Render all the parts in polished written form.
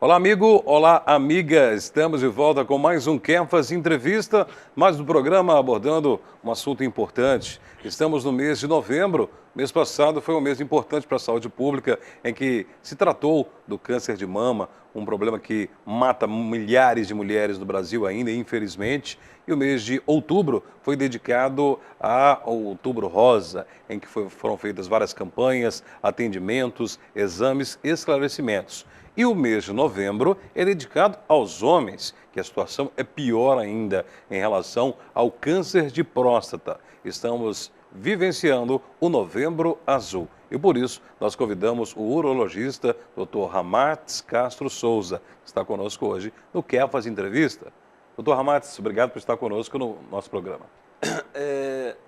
Olá, amigo. Olá, amiga. Estamos de volta com mais um Kefas Entrevista, mais um programa abordando um assunto importante. Estamos no mês de novembro. Mês passado foi um mês importante para a saúde pública, em que se tratou do câncer de mama, um problema que mata milhares de mulheres no Brasil ainda, infelizmente. E o mês de outubro foi dedicado ao Outubro Rosa, em que foram feitas várias campanhas, atendimentos, exames, esclarecimentos. E o mês de novembro é dedicado aos homens, que a situação é pior ainda em relação ao câncer de próstata. Estamos vivenciando o Novembro Azul. E por isso, nós convidamos o urologista Dr. Ramats Castro Souza, que está conosco hoje no Kefas Entrevista. Dr. Ramats, obrigado por estar conosco no nosso programa.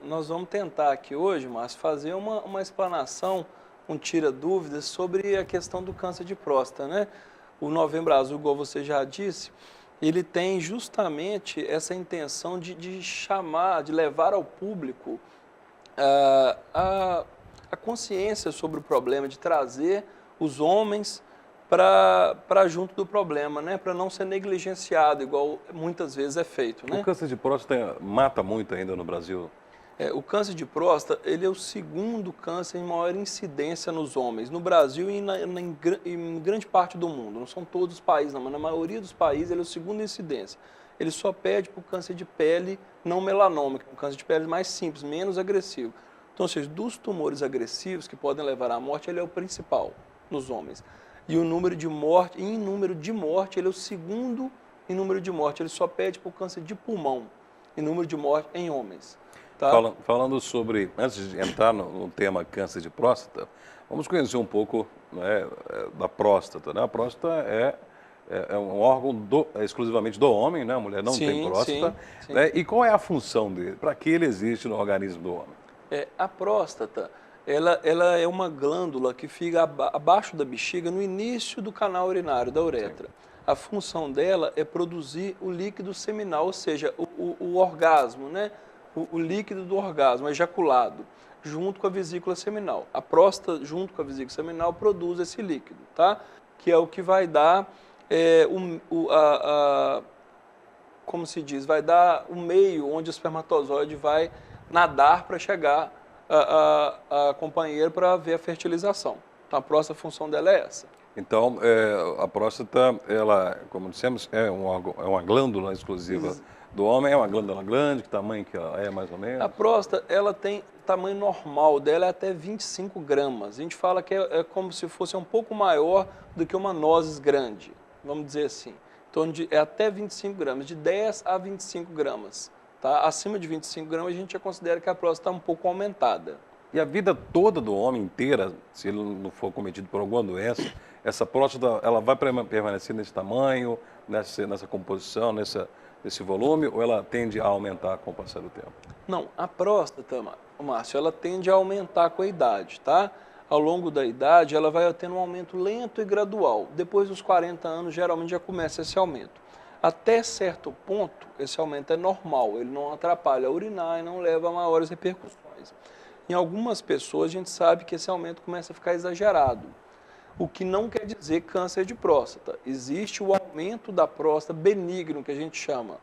Nós vamos tentar aqui hoje, Márcio, fazer uma explanação, um tira-dúvidas sobre a questão do câncer de próstata, né? O Novembro Azul, igual você já disse, ele tem justamente essa intenção de chamar, de levar ao público a consciência sobre o problema, de trazer os homens para junto do problema, né? Para não ser negligenciado, igual muitas vezes é feito, né? O câncer de próstata mata muito ainda no Brasil. O câncer de próstata, ele é o segundo câncer em maior incidência nos homens, no Brasil e em grande parte do mundo. Não são todos os países, não, mas na maioria dos países ele é o segundo em incidência. Ele só perde para o câncer de pele não melanômico, um câncer de pele mais simples, menos agressivo. Então, ou seja, dos tumores agressivos que podem levar à morte, ele é o principal nos homens. E o número de morte, em número de morte, ele é o segundo em número de morte. Ele só perde para o câncer de pulmão, em número de morte em homens. Tá? Falando sobre, antes de entrar no tema câncer de próstata, vamos conhecer um pouco, né, da próstata. Né? A próstata é um órgão exclusivamente do homem, né? A mulher não tem próstata. Sim. Né? E qual é a função dele? Para que ele existe no organismo do homem? A próstata, ela é uma glândula que fica abaixo da bexiga, no início do canal urinário, da uretra. Sim. A função dela é produzir o líquido seminal, ou seja, o orgasmo, né? O líquido do orgasmo ejaculado, junto com a vesícula seminal. A próstata, junto com a vesícula seminal, produz esse líquido, tá? Que é o que vai dar, como se diz, vai dar o meio onde o espermatozoide vai nadar para chegar a companheiro para ver a fertilização. Então, a próstata, a função dela é essa. Então, a próstata, ela, como dissemos, é uma glândula exclusiva do homem. É uma glândula grande, que tamanho que ela é mais ou menos? A próstata, ela tem tamanho normal dela, é até 25 gramas. A gente fala que é como se fosse um pouco maior do que uma nozes grande, vamos dizer assim. Então, é até 25 gramas, de 10 a 25 gramas. Tá? Acima de 25 gramas, a gente já considera que a próstata está um pouco aumentada. E a vida toda do homem inteira, se ele não for cometido por alguma doença, essa próstata, ela vai permanecer nesse tamanho, nessa composição, nesse volume, ou ela tende a aumentar com o passar do tempo? Não, a próstata, Márcio, ela tende a aumentar com a idade, tá? Ao longo da idade, ela vai tendo um aumento lento e gradual. Depois dos 40 anos, geralmente já começa esse aumento. Até certo ponto, esse aumento é normal, ele não atrapalha a urinar e não leva a maiores repercussões. Em algumas pessoas, a gente sabe que esse aumento começa a ficar exagerado, o que não quer dizer câncer de próstata. Existe o aumento da próstata benigno, que a gente chama,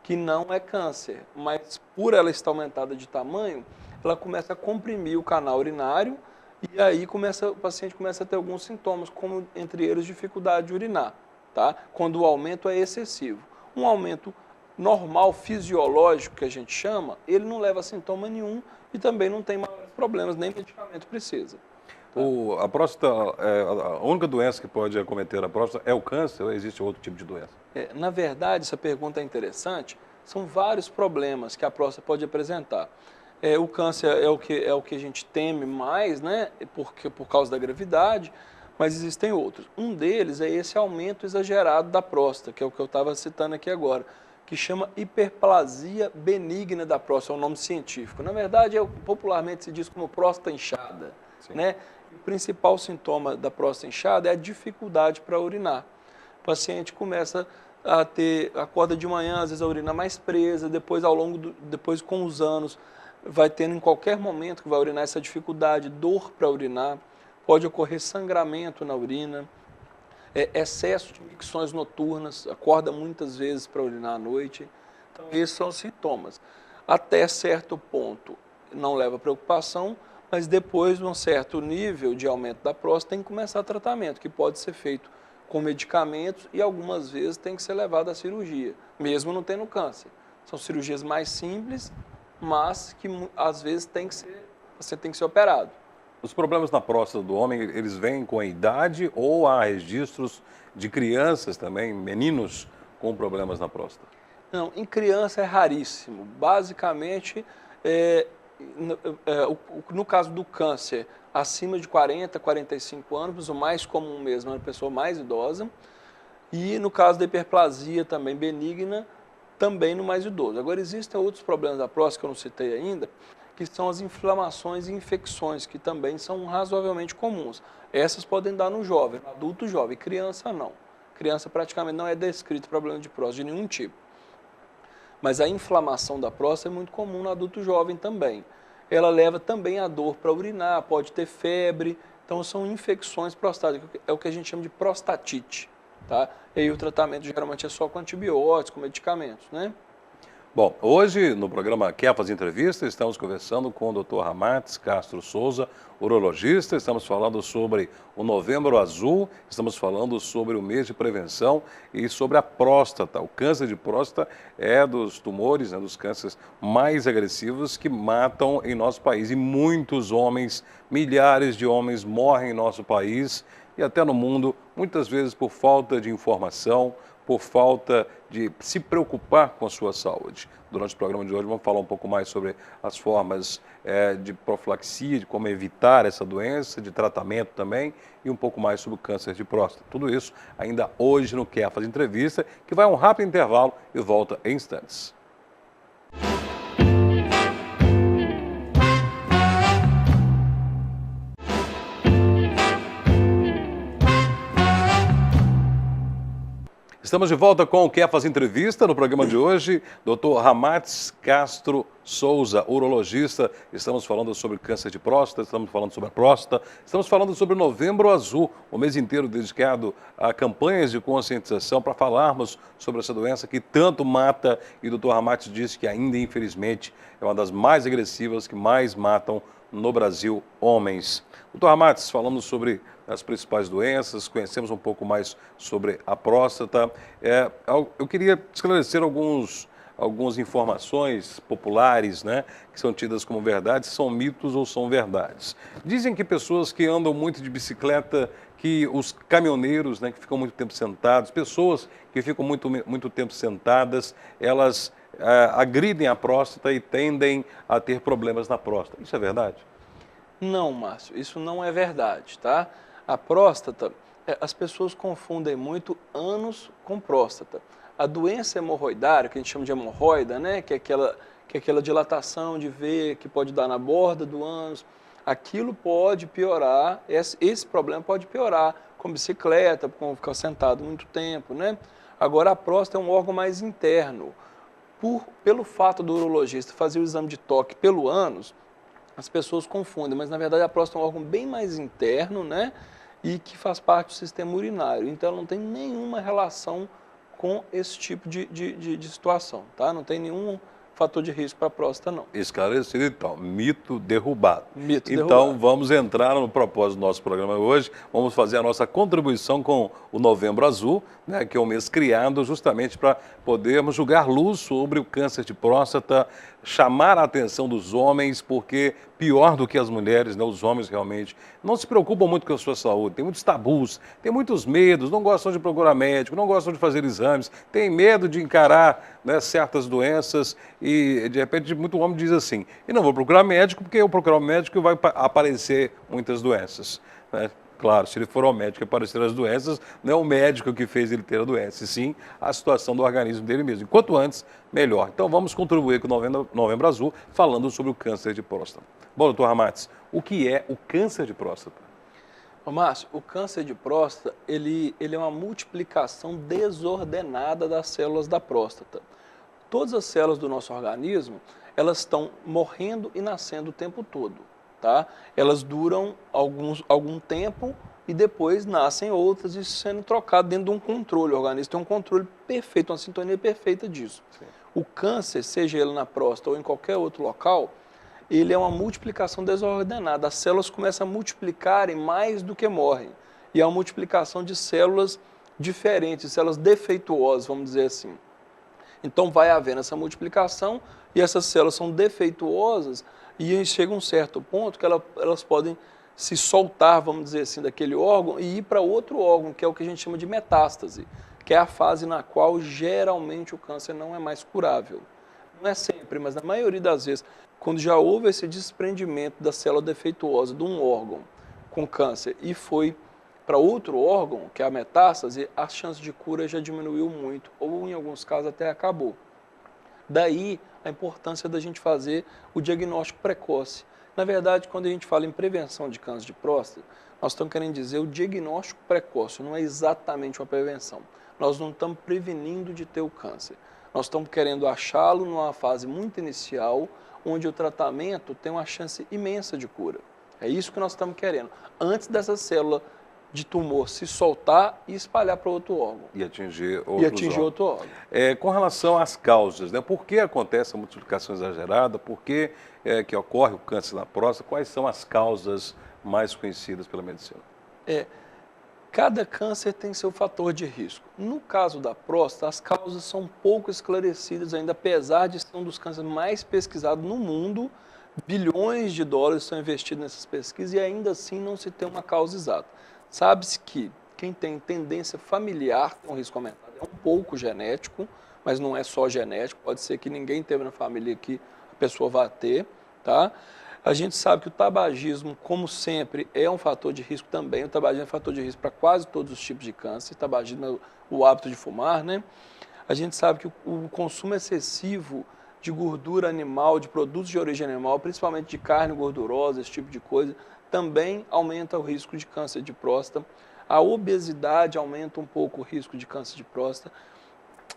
que não é câncer, mas por ela estar aumentada de tamanho, ela começa a comprimir o canal urinário e aí o paciente começa a ter alguns sintomas, como entre eles dificuldade de urinar, tá? Quando o aumento é excessivo. Um aumento normal, fisiológico, que a gente chama, ele não leva a sintoma nenhum e também não tem maiores problemas, nem medicamento precisa. Tá? A próstata, a única doença que pode acometer a próstata é o câncer ou existe outro tipo de doença? Na verdade, essa pergunta é interessante. São vários problemas que a próstata pode apresentar. O câncer é o que a gente teme mais, né? Por causa da gravidade, mas existem outros. Um deles é esse aumento exagerado da próstata, que é o que eu estava citando aqui agora, que chama hiperplasia benigna da próstata, é um nome científico. Na verdade, popularmente se diz como próstata inchada, né? O principal sintoma da próstata inchada é a dificuldade para urinar. O paciente começa acorda de manhã, às vezes a urina mais presa, depois depois com os anos, vai tendo em qualquer momento que vai urinar essa dificuldade, dor para urinar, pode ocorrer sangramento na urina, excesso de micções noturnas, acorda muitas vezes para urinar à noite. Então, esses são os sintomas. Até certo ponto não leva a preocupação, mas depois de um certo nível de aumento da próstata tem que começar tratamento, que pode ser feito com medicamentos e algumas vezes tem que ser levado à cirurgia, mesmo não tendo câncer. São cirurgias mais simples, mas que às vezes você tem que ser operado. Os problemas na próstata do homem, eles vêm com a idade ou há registros de crianças também, meninos, com problemas na próstata? Não, em criança é raríssimo. Basicamente, no caso do câncer, acima de 40, 45 anos, o mais comum mesmo é a pessoa mais idosa. E no caso da hiperplasia também benigna, também no mais idoso. Agora, existem outros problemas da próstata que eu não citei ainda, que são as inflamações e infecções, que também são razoavelmente comuns. Essas podem dar no jovem, no adulto jovem, criança não. Criança praticamente não é descrito problema de próstata de nenhum tipo. Mas a inflamação da próstata é muito comum no adulto jovem também. Ela leva também a dor para urinar, pode ter febre, então são infecções prostáticas, é o que a gente chama de prostatite. Tá? E aí o tratamento geralmente é só com antibióticos, com medicamentos, né? Bom, hoje no programa Quer Fazer Entrevista, estamos conversando com o Dr. Ramats Castro Souza, urologista. Estamos falando sobre o Novembro Azul, estamos falando sobre o mês de prevenção e sobre a próstata. O câncer de próstata é dos tumores, dos cânceres mais agressivos que matam em nosso país. E muitos homens, milhares de homens morrem em nosso país e até no mundo, muitas vezes por falta de informação, por falta de se preocupar com a sua saúde. Durante o programa de hoje vamos falar um pouco mais sobre as formas de profilaxia, de como evitar essa doença, de tratamento também, e um pouco mais sobre o câncer de próstata. Tudo isso ainda hoje no Quer Fazer Entrevista, que vai a um rápido intervalo e volta em instantes. Estamos de volta com o Quer Fazer Entrevista. No programa de hoje, Dr. Ramats Castro Souza, urologista. Estamos falando sobre câncer de próstata, estamos falando sobre a próstata, estamos falando sobre o Novembro Azul, o mês inteiro dedicado a campanhas de conscientização para falarmos sobre essa doença que tanto mata. E o Dr. Ramats disse que ainda, infelizmente, é uma das mais agressivas que mais matam no Brasil homens. Dr. Ramats, falamos sobre as principais doenças, conhecemos um pouco mais sobre a próstata. Eu queria esclarecer algumas informações populares, né, que são tidas como verdades, são mitos ou são verdades. Dizem que pessoas que andam muito de bicicleta, que os caminhoneiros, né, que ficam muito tempo sentados, pessoas que ficam muito tempo sentadas, elas agridem a próstata e tendem a ter problemas na próstata. Isso é verdade? Não, Márcio, isso não é verdade, tá? A próstata, as pessoas confundem muito ânus com próstata. A doença hemorroidária, que a gente chama de hemorroida, né, que é aquela dilatação de veia que pode dar na borda do ânus, aquilo pode piorar, esse problema pode piorar com bicicleta, com ficar sentado muito tempo, né? Agora, a próstata é um órgão mais interno. Pelo fato do urologista fazer o exame de toque pelo ânus, as pessoas confundem, mas na verdade a próstata é um órgão bem mais interno, né? E que faz parte do sistema urinário. Então ela não tem nenhuma relação com esse tipo de situação, tá? Não tem nenhum fator de risco para a próstata, não. Esclarecido então, mito derrubado. Mito então derrubado. Vamos entrar no propósito do nosso programa hoje, vamos fazer a nossa contribuição com o Novembro Azul, né, que é um mês criado justamente para podermos jogar luz sobre o câncer de próstata, chamar a atenção dos homens, porque pior do que as mulheres, né, os homens realmente não se preocupam muito com a sua saúde, tem muitos tabus, tem muitos medos, não gostam de procurar médico, não gostam de fazer exames, tem medo de encarar, né, certas doenças e de repente muito homem diz assim, e não vou procurar médico porque eu procurar um médico vai aparecer muitas doenças, né? Claro, se ele for ao médico e aparecer as doenças, não é o médico que fez ele ter a doença, e sim a situação do organismo dele mesmo. Quanto antes, melhor. Então vamos contribuir com o Novembro Azul falando sobre o câncer de próstata. Bom, doutor Ramats, o que é o câncer de próstata? Ô, Márcio, o câncer de próstata, ele é uma multiplicação desordenada das células da próstata. Todas as células do nosso organismo, elas estão morrendo e nascendo o tempo todo. Tá? Elas duram algum tempo e depois nascem outras, isso sendo trocado dentro de um controle. O organismo tem um controle perfeito, uma sintonia perfeita disso. Sim. O câncer, seja ele na próstata ou em qualquer outro local, ele é uma multiplicação desordenada. As células começam a multiplicarem mais do que morrem. E é uma multiplicação de células diferentes, células defeituosas, vamos dizer assim. Então vai havendo essa multiplicação e essas células são defeituosas e chega um certo ponto que elas podem se soltar, vamos dizer assim, daquele órgão e ir para outro órgão, que é o que a gente chama de metástase, que é a fase na qual geralmente o câncer não é mais curável. Não é sempre, mas na maioria das vezes, quando já houve esse desprendimento da célula defeituosa de um órgão com câncer e foi para outro órgão, que é a metástase, a chance de cura já diminuiu muito, ou em alguns casos até acabou. Daí a importância da gente fazer o diagnóstico precoce. Na verdade, quando a gente fala em prevenção de câncer de próstata, nós estamos querendo dizer o diagnóstico precoce, não é exatamente uma prevenção. Nós não estamos prevenindo de ter o câncer. Nós estamos querendo achá-lo numa fase muito inicial, onde o tratamento tem uma chance imensa de cura. É isso que nós estamos querendo. Antes dessa célula de tumor se soltar e espalhar para outro órgão. E atingir outro órgão. Com relação às causas, né? Por que acontece a multiplicação exagerada? Por que, que ocorre o câncer na próstata? Quais são as causas mais conhecidas pela medicina? Cada câncer tem seu fator de risco. No caso da próstata, as causas são pouco esclarecidas ainda, apesar de ser um dos cânceres mais pesquisados no mundo. Bilhões de dólares são investidos nessas pesquisas e ainda assim não se tem uma causa exata. Sabe-se que quem tem tendência familiar tem um risco aumentado. É um pouco genético, mas não é só genético. Pode ser que ninguém teve na família que a pessoa vá ter, tá? A gente sabe que o tabagismo, como sempre, é um fator de risco também. O tabagismo é um fator de risco para quase todos os tipos de câncer. O tabagismo é o hábito de fumar, né? A gente sabe que o consumo excessivo de gordura animal, de produtos de origem animal, principalmente de carne gordurosa, esse tipo de coisa, também aumenta o risco de câncer de próstata. A obesidade aumenta um pouco o risco de câncer de próstata.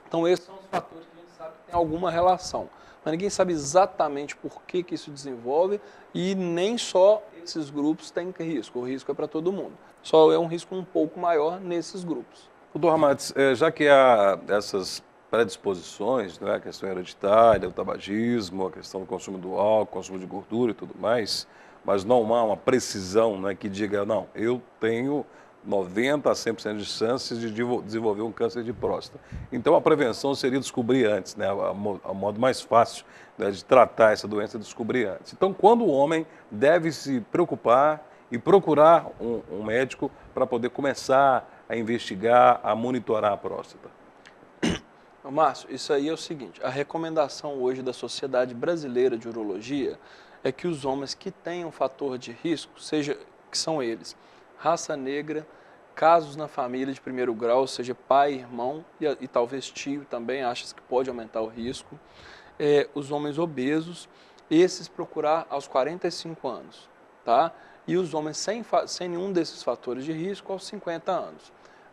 Então, esses são os fatores que a gente sabe que tem alguma relação. Mas ninguém sabe exatamente por que isso desenvolve e nem só esses grupos têm risco. O risco é para todo mundo. Só é um risco um pouco maior nesses grupos. Doutor Ramades, já que há essas predisposições, né, a questão hereditária, o tabagismo, a questão do consumo do álcool, consumo de gordura e tudo mais, mas não há uma precisão, né, que diga, não, eu tenho 90% a 100% de chances de desenvolver um câncer de próstata. Então, a prevenção seria descobrir antes, né, o modo mais fácil, né, de tratar essa doença é descobrir antes. Então, quando o homem deve se preocupar e procurar um médico para poder começar a investigar, a monitorar a próstata? Márcio, isso aí é o seguinte, a recomendação hoje da Sociedade Brasileira de Urologia é que os homens que têm um fator de risco, que são eles, raça negra, casos na família de primeiro grau, ou seja, pai, irmão e talvez tio também, acha que pode aumentar o risco, os homens obesos, esses procurar aos 45 anos, tá? E os homens sem nenhum desses fatores de risco aos 50 anos.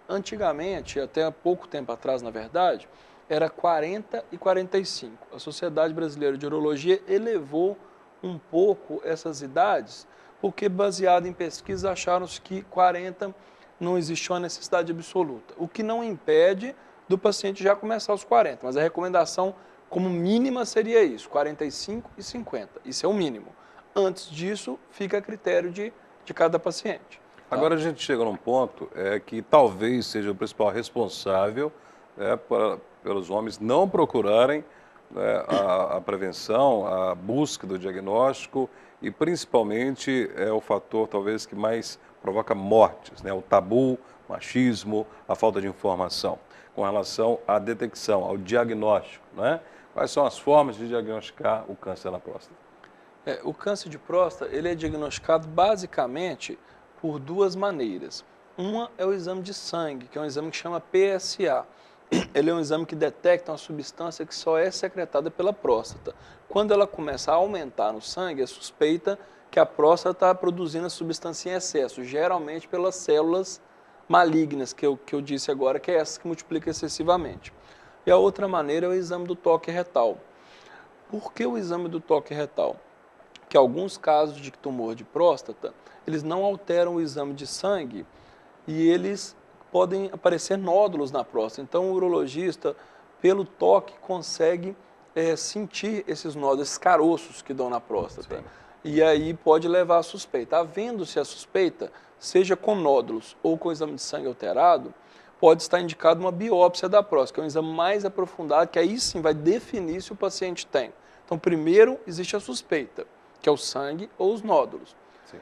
Antigamente, até há pouco tempo atrás, na verdade, era 40 e 45. A Sociedade Brasileira de Urologia elevou um pouco essas idades, porque baseado em pesquisa acharam que 40 não existia uma necessidade absoluta, o que não impede do paciente já começar aos 40, mas a recomendação como mínima seria isso, 45 e 50, isso é o mínimo. Antes disso, fica a critério de cada paciente. Tá? Agora a gente chega num ponto que talvez seja o principal responsável pelos homens não procurarem, né, a prevenção, a busca do diagnóstico e principalmente o fator talvez que mais provoca mortes, né, o tabu, o machismo, a falta de informação com relação à detecção, ao diagnóstico, né? Quais são as formas de diagnosticar o câncer na próstata? O câncer de próstata ele é diagnosticado basicamente por duas maneiras. Uma é o exame de sangue, que é um exame que chama PSA. Ele é um exame que detecta uma substância que só é secretada pela próstata. Quando ela começa a aumentar no sangue, é suspeita que a próstata está produzindo a substância em excesso, geralmente pelas células malignas, que eu disse agora, que é essa que multiplica excessivamente. E a outra maneira é o exame do toque retal. Por que o exame do toque retal? Que alguns casos de tumor de próstata, eles não alteram o exame de sangue, e eles podem aparecer nódulos na próstata. Então, o urologista, pelo toque, consegue sentir esses nódulos, esses caroços que dão na próstata. Sim. E aí pode levar à suspeita. Havendo-se a suspeita, seja com nódulos ou com exame de sangue alterado, pode estar indicado uma biópsia da próstata, que é um exame mais aprofundado, que aí sim vai definir se o paciente tem. Então, primeiro existe a suspeita, que é o sangue ou os nódulos. Sim.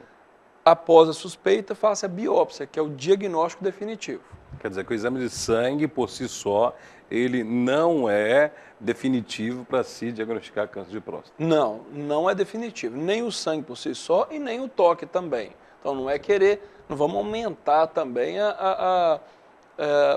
Após a suspeita, faça a biópsia, que é o diagnóstico definitivo. Quer dizer que o exame de sangue, por si só, ele não é definitivo para se diagnosticar câncer de próstata. Não, não é definitivo. Nem o sangue por si só e nem o toque também. Então, não é querer, não vamos aumentar também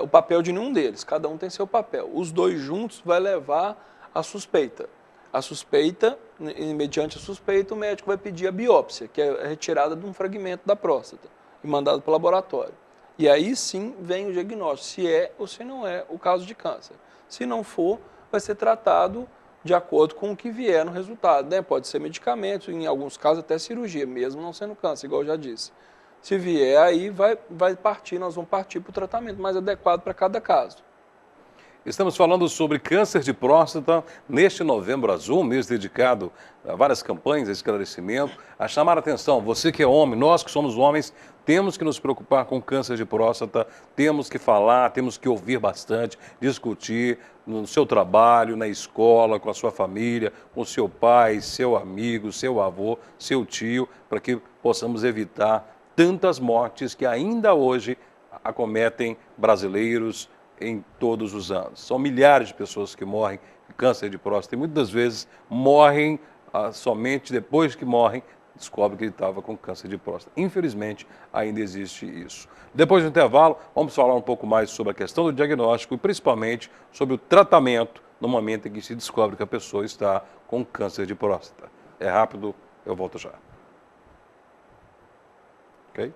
o papel de nenhum deles. Cada um tem seu papel. Os dois juntos vai levar à suspeita. A suspeita, mediante a suspeita, o médico vai pedir a biópsia, que é a retirada de um fragmento da próstata e mandado para o laboratório. E aí sim vem o diagnóstico, se é ou se não é o caso de câncer. Se não for, vai ser tratado de acordo com o que vier no resultado, né? Pode ser medicamento, em alguns casos até cirurgia, mesmo não sendo câncer, igual eu já disse. Se vier, aí nós vamos partir para o tratamento mais adequado para cada caso. Estamos falando sobre câncer de próstata neste Novembro Azul, mês dedicado a várias campanhas de esclarecimento, a chamar a atenção. Você que é homem, nós que somos homens, temos que nos preocupar com câncer de próstata, temos que falar, temos que ouvir bastante, discutir no seu trabalho, na escola, com a sua família, com seu pai, seu amigo, seu avô, seu tio, para que possamos evitar tantas mortes que ainda hoje acometem brasileiros em todos os anos. São milhares de pessoas que morrem de câncer de próstata e muitas das vezes morrem somente depois que morrem, descobre que ele estava com câncer de próstata. Infelizmente, ainda existe isso. Depois do intervalo, vamos falar um pouco mais sobre a questão do diagnóstico e principalmente sobre o tratamento no momento em que se descobre que a pessoa está com câncer de próstata. É rápido, eu volto já. Ok?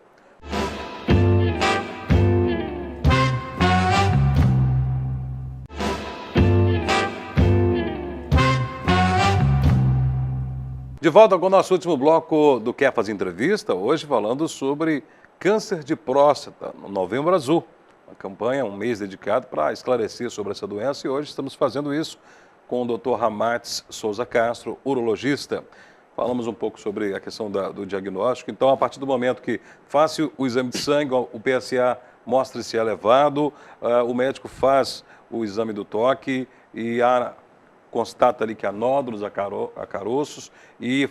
De volta com o nosso último bloco do Quer Fazer Entrevista, hoje falando sobre câncer de próstata, no Novembro Azul. Uma campanha, um mês dedicado para esclarecer sobre essa doença e hoje estamos fazendo isso com o Dr. Ramats Souza Castro, urologista. Falamos um pouco sobre a questão do diagnóstico. Então, a partir do momento que faça o exame de sangue, o PSA mostra se é elevado, o médico faz o exame do toque e constata ali que há nódulos, há caroços e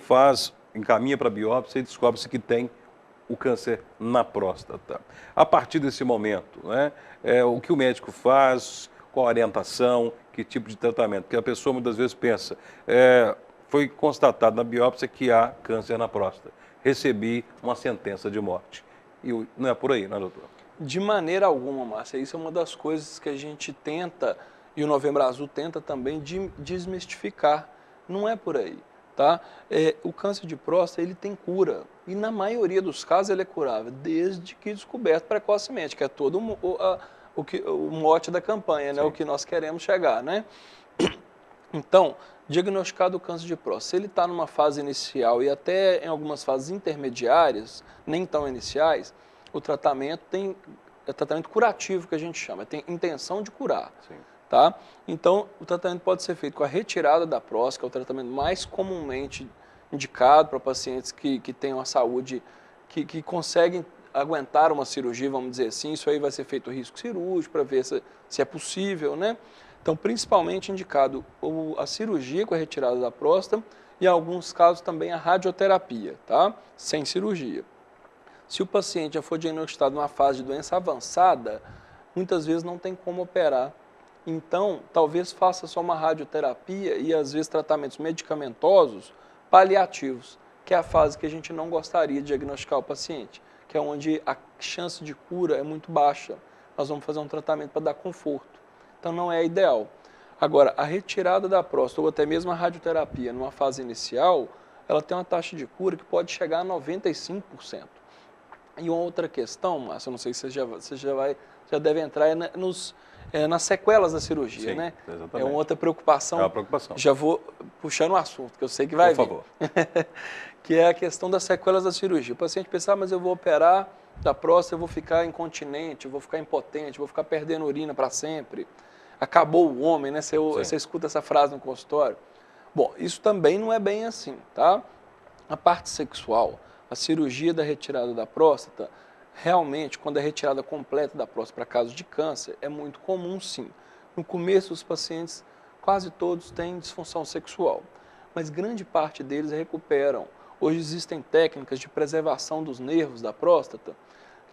encaminha para a biópsia e descobre-se que tem o câncer na próstata. A partir desse momento, né, o que o médico faz, qual a orientação, que tipo de tratamento? Porque a pessoa muitas vezes pensa, foi constatado na biópsia que há câncer na próstata, recebi uma sentença de morte. E não é por aí, né, doutor? De maneira alguma, Márcia. Isso é uma das coisas que a gente tenta, e o Novembro Azul tenta também desmistificar. Não é por aí, tá? O câncer de próstata, ele tem cura. E na maioria dos casos ele é curável, desde que descoberto precocemente, que é todo o mote da campanha, né? O que nós queremos chegar, né? Então, diagnosticado o câncer de próstata, se ele está numa fase inicial e até em algumas fases intermediárias, nem tão iniciais, o tratamento é tratamento curativo que a gente chama, tem intenção de curar. Sim. Tá? Então, o tratamento pode ser feito com a retirada da próstata, que é o tratamento mais comumente indicado para pacientes que tenham a saúde, que conseguem aguentar uma cirurgia, vamos dizer assim. Isso aí vai ser feito o risco cirúrgico para ver se é possível, né? Então, principalmente indicado a cirurgia com a retirada da próstata e, em alguns casos, também a radioterapia, tá? Sem cirurgia. Se o paciente já for diagnosticado numa fase de doença avançada, muitas vezes não tem como operar. Então, talvez faça só uma radioterapia e, às vezes, tratamentos medicamentosos paliativos, que é a fase que a gente não gostaria de diagnosticar o paciente, que é onde a chance de cura é muito baixa. Nós vamos fazer um tratamento para dar conforto. Então, não é ideal. Agora, a retirada da próstata ou até mesmo a radioterapia numa fase inicial, ela tem uma taxa de cura que pode chegar a 95%. E uma outra questão, Márcio, eu não sei se você já deve entrar nas sequelas da cirurgia, Sim, né? Exatamente. É uma outra preocupação. É uma preocupação. Já vou puxando o assunto, que eu sei que vai vir. Por favor. Que é a questão das sequelas da cirurgia. O paciente pensa, mas eu vou operar da próstata, eu vou ficar incontinente, eu vou ficar impotente, eu vou ficar perdendo urina para sempre. Acabou o homem, né? Você escuta essa frase no consultório. Bom, isso também não é bem assim, tá? A parte sexual, a cirurgia da retirada da próstata, realmente, quando é retirada completa da próstata para casos de câncer, é muito comum, sim. No começo, os pacientes, quase todos têm disfunção sexual, mas grande parte deles recuperam. Hoje existem técnicas de preservação dos nervos da próstata,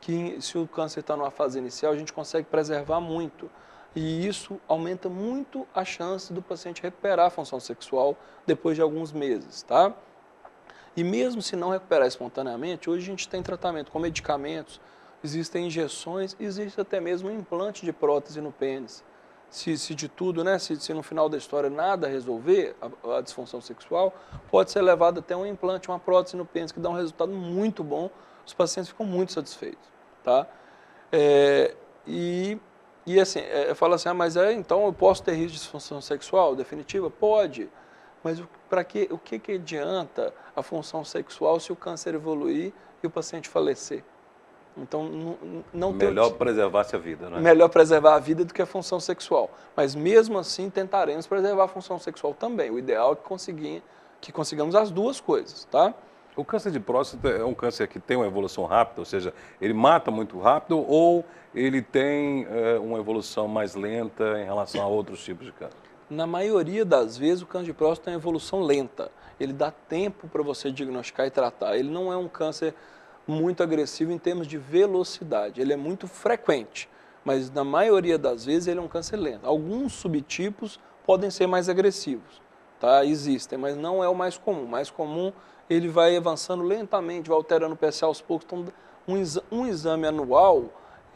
que se o câncer está numa fase inicial, a gente consegue preservar muito. E isso aumenta muito a chance do paciente recuperar a função sexual depois de alguns meses, tá? E mesmo se não recuperar espontaneamente, hoje a gente tem tratamento com medicamentos, existem injeções, existe até mesmo um implante de prótese no pênis. Se de tudo, né, se no final da história nada resolver a disfunção sexual, pode ser levado até um implante, uma prótese no pênis, que dá um resultado muito bom, os pacientes ficam muito satisfeitos, tá? E assim, fala assim, mas então eu posso ter risco de disfunção sexual definitiva? Pode, mas o que adianta a função sexual se o câncer evoluir e o paciente falecer? Então, não melhor preservar-se a vida, né? Melhor preservar a vida do que a função sexual. Mas mesmo assim, tentaremos preservar a função sexual também. O ideal é que consigamos as duas coisas, tá? O câncer de próstata é um câncer que tem uma evolução rápida, ou seja, ele mata muito rápido ou ele tem uma evolução mais lenta em relação a outros tipos de câncer? Na maioria das vezes, o câncer de próstata tem uma evolução lenta. Ele dá tempo para você diagnosticar e tratar. Ele não é um câncer muito agressivo em termos de velocidade. Ele é muito frequente, mas na maioria das vezes ele é um câncer lento. Alguns subtipos podem ser mais agressivos, tá? Existem, mas não é o mais comum. O mais comum, ele vai avançando lentamente, vai alterando o PSA aos poucos. Então, um exame anual,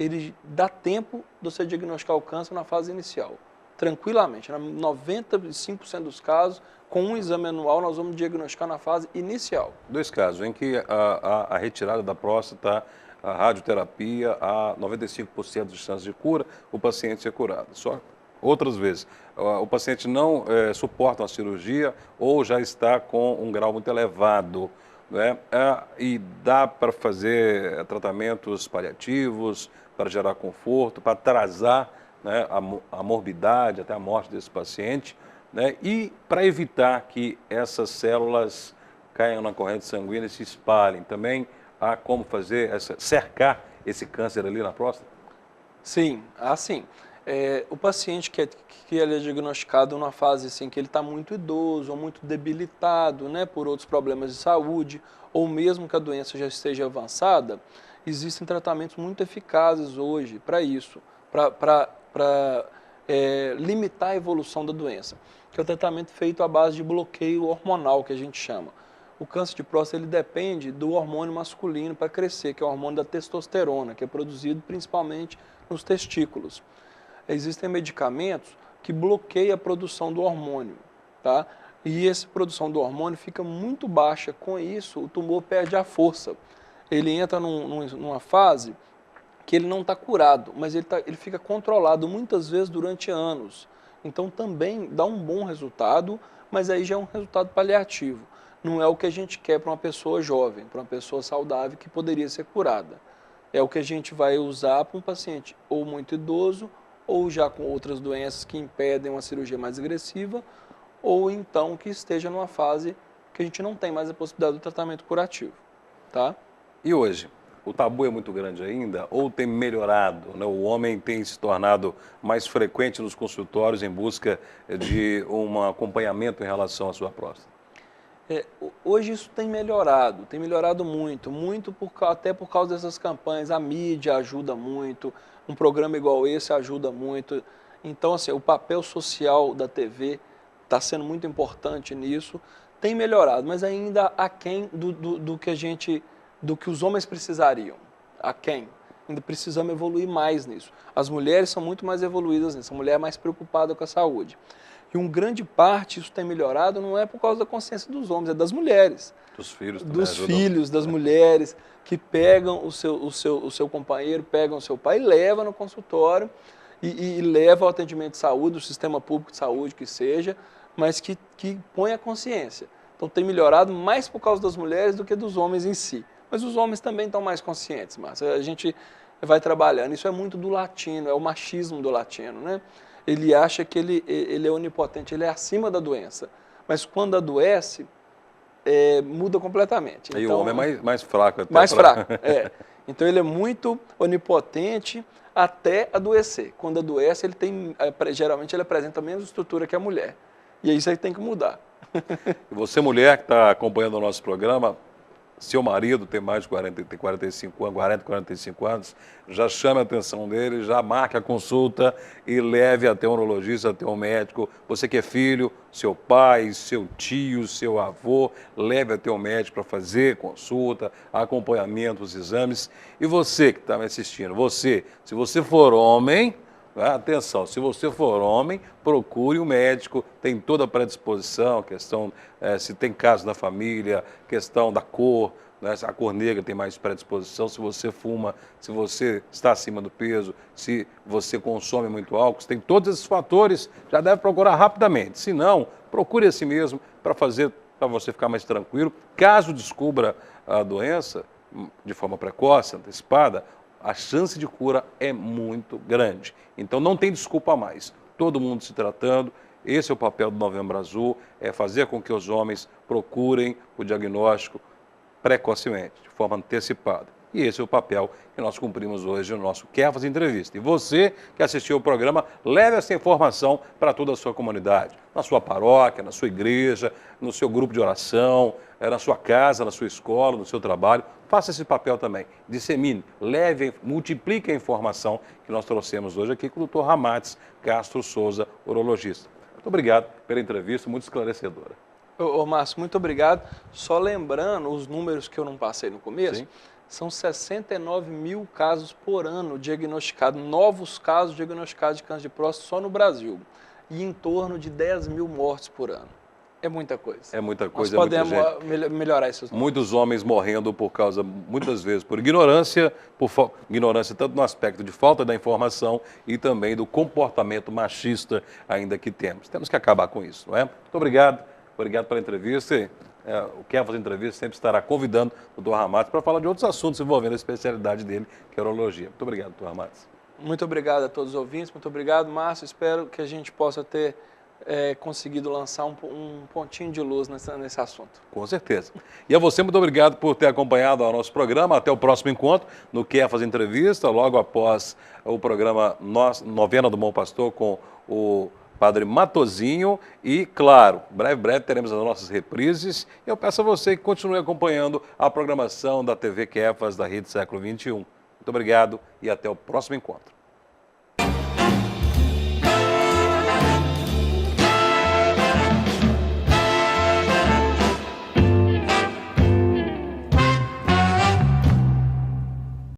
ele dá tempo de você diagnosticar o câncer na fase inicial, tranquilamente. Em 95% dos casos, com um exame anual, nós vamos diagnosticar na fase inicial. Dois casos em que a retirada da próstata, a radioterapia, há 95% de chance de cura, o paciente ser curado. Só outras vezes, o paciente não suporta uma cirurgia ou já está com um grau muito elevado, né? E dá para fazer tratamentos paliativos, para gerar conforto, para atrasar, né, a morbidade, até a morte desse paciente, né, e para evitar que essas células caiam na corrente sanguínea e se espalhem. Também há como cercar esse câncer ali na próstata? Sim, sim. O paciente que ele é diagnosticado numa fase assim, que ele está muito idoso ou muito debilitado, né, por outros problemas de saúde, ou mesmo que a doença já esteja avançada, existem tratamentos muito eficazes hoje para isso, para limitar a evolução da doença, que é o tratamento feito à base de bloqueio hormonal, que a gente chama. O câncer de próstata ele depende do hormônio masculino para crescer, que é o hormônio da testosterona, que é produzido principalmente nos testículos. Existem medicamentos que bloqueiam a produção do hormônio, tá? E essa produção do hormônio fica muito baixa. Com isso, o tumor perde a força. Ele entra numa fase que ele não está curado, mas ele fica controlado muitas vezes durante anos. Então também dá um bom resultado, mas aí já é um resultado paliativo. Não é o que a gente quer para uma pessoa jovem, para uma pessoa saudável que poderia ser curada. É o que a gente vai usar para um paciente ou muito idoso, ou já com outras doenças que impedem uma cirurgia mais agressiva, ou então que esteja numa fase que a gente não tem mais a possibilidade do tratamento curativo, tá? E hoje, o tabu é muito grande ainda ou tem melhorado, né? O homem tem se tornado mais frequente nos consultórios em busca de um acompanhamento em relação à sua próstata? Hoje isso tem melhorado muito, até por causa dessas campanhas. A mídia ajuda muito, um programa igual esse ajuda muito. Então, assim, o papel social da TV está sendo muito importante nisso. Tem melhorado, mas ainda aquém do que os homens precisariam. Aquém. Ainda precisamos evoluir mais nisso. As mulheres são muito mais evoluídas nisso, a mulher é mais preocupada com a saúde. E uma grande parte isso tem melhorado não é por causa da consciência dos homens, é das mulheres. Dos filhos também Dos ajudam. filhos, das mulheres, que pegam o seu companheiro, pegam o seu pai e levam no consultório e levam ao atendimento de saúde, o sistema público de saúde que seja, mas que põe a consciência. Então tem melhorado mais por causa das mulheres do que dos homens em si. Mas os homens também estão mais conscientes, Márcio. A gente vai trabalhando. Isso é muito do latino, é o machismo do latino, né? Ele acha que ele é onipotente, ele é acima da doença. Mas quando adoece, muda completamente. Aí então, o homem é mais fraco. Até mais fraco, é. Então ele é muito onipotente até adoecer. Quando adoece, geralmente ele apresenta a mesma estrutura que a mulher. E aí isso aí tem que mudar. E você, mulher que está acompanhando o nosso programa, seu marido tem mais de 45 anos, 40, 45 anos, já chame a atenção dele, já marque a consulta e leve até um urologista, até um médico. Você que é filho, seu pai, seu tio, seu avô, leve até um médico para fazer consulta, acompanhamento, os exames. E você que está me assistindo, se você for homem, atenção, se você for homem, procure um médico, tem toda a predisposição, questão se tem caso na família, questão da cor, né, a cor negra tem mais predisposição, se você fuma, se você está acima do peso, se você consome muito álcool, tem todos esses fatores, já deve procurar rapidamente. Se não, procure a si mesmo para você ficar mais tranquilo. Caso descubra a doença de forma precoce, antecipada, a chance de cura é muito grande. Então não tem desculpa mais. Todo mundo se tratando, esse é o papel do Novembro Azul, é fazer com que os homens procurem o diagnóstico precocemente, de forma antecipada. E esse é o papel que nós cumprimos hoje no nosso Quer Fazer Entrevista. E você que assistiu ao programa, leve essa informação para toda a sua comunidade, na sua paróquia, na sua igreja, no seu grupo de oração, na sua casa, na sua escola, no seu trabalho. Faça esse papel também. Dissemine, leve, multiplique a informação que nós trouxemos hoje aqui com o Dr. Ramats Castro Souza, urologista. Muito obrigado pela entrevista, muito esclarecedora. Ô Márcio, muito obrigado. Só lembrando os números que eu não passei no começo, Sim. São 69 mil casos por ano diagnosticados, novos casos diagnosticados de câncer de próstata só no Brasil. E em torno de 10 mil mortes por ano. É muita coisa. É muita coisa, Nós é muita podemos gente. melhorar esses números. Muitos homens morrendo por causa, muitas vezes, por ignorância, ignorância tanto no aspecto de falta da informação e também do comportamento machista ainda que temos. Temos que acabar com isso, não é? Muito obrigado. Obrigado pela entrevista. O Quer Fazer Entrevista sempre estará convidando o Dr. Ramats para falar de outros assuntos envolvendo a especialidade dele, que é a urologia. Muito obrigado, Dr. Ramats. Muito obrigado a todos os ouvintes, muito obrigado, Márcio. Espero que a gente possa ter conseguido lançar um pontinho de luz nesse assunto. Com certeza. E a você, muito obrigado por ter acompanhado o nosso programa. Até o próximo encontro no Quer Fazer Entrevista, logo após o programa Novena do Bom Pastor com o Padre Matozinho e, claro, breve teremos as nossas reprises. Eu peço a você que continue acompanhando a programação da TV Kefas da Rede Século XXI. Muito obrigado e até o próximo encontro.